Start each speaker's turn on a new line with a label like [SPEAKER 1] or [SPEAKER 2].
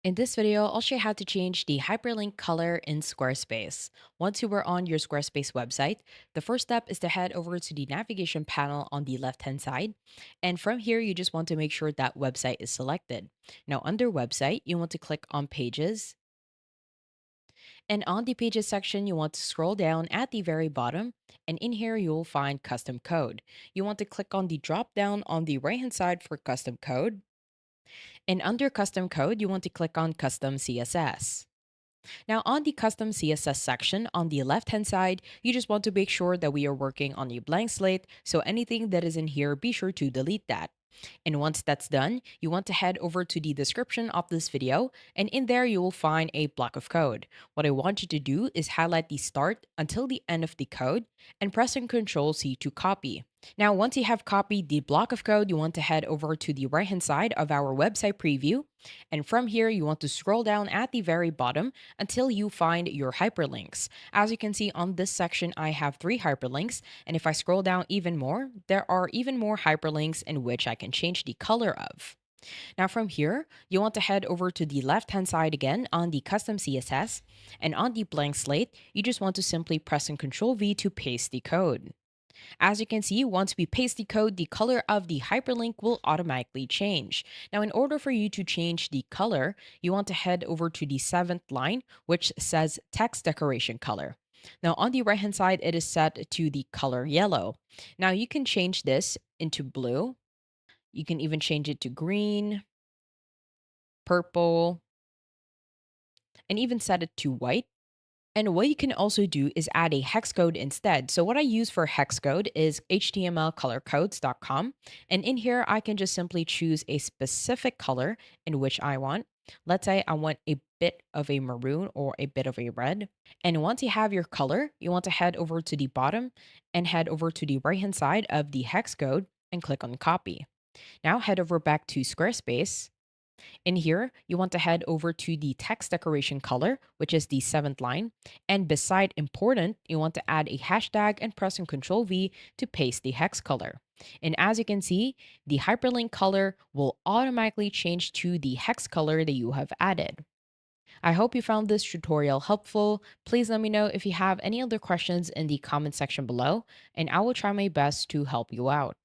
[SPEAKER 1] In this video, I'll show you how to change the hyperlink color in Squarespace. Once you are on your Squarespace website, the first step is to head over to the navigation panel on the left-hand side. And from here, you just want to make sure that website is selected. Now, under website, you want to click on pages. And on the pages section, you want to scroll down at the very bottom. And in here, you'll find custom code. You want to click on the drop down on the right-hand side for custom code. And under custom code, you want to click on custom CSS. Now, on the custom CSS section on the left hand side, you just want to make sure that we are working on a blank slate. So anything that is in here, be sure to delete that. And once that's done, you want to head over to the description of this video, and in there you will find a block of code. What I want you to do is highlight the start until the end of the code and pressing Ctrl C to copy. Now, once you have copied the block of code, you want to head over to the right hand side of our website preview. And from here, you want to scroll down at the very bottom until you find your hyperlinks. As you can see on this section, I have 3 hyperlinks. And if I scroll down even more, there are even more hyperlinks in which I can change the color of. Now, from here, you want to head over to the left hand side again on the custom CSS. And on the blank slate, you just want to simply press and Ctrl V to paste the code. As you can see, once we paste the code, the color of the hyperlink will automatically change. Now, in order for you to change the color, you want to head over to the seventh line, which says text decoration color. Now, on the right hand side, it is set to the color yellow. Now, you can change this into blue. You can even change it to green, purple, and even set it to white. And what you can also do is add a hex code instead. So what I use for hex code is htmlcolorcodes.com. And in here, I can just simply choose a specific color in which I want. Let's say I want a bit of a maroon or a bit of a red. And once you have your color, you want to head over to the bottom and head over to the right-hand side of the hex code and click on copy. Now head over back to Squarespace. In here, you want to head over to the text decoration color, which is the seventh line. And beside important, you want to add a hashtag and pressing Ctrl V to paste the hex color. And as you can see, the hyperlink color will automatically change to the hex color that you have added. I hope you found this tutorial helpful. Please let me know if you have any other questions in the comment section below, and I will try my best to help you out.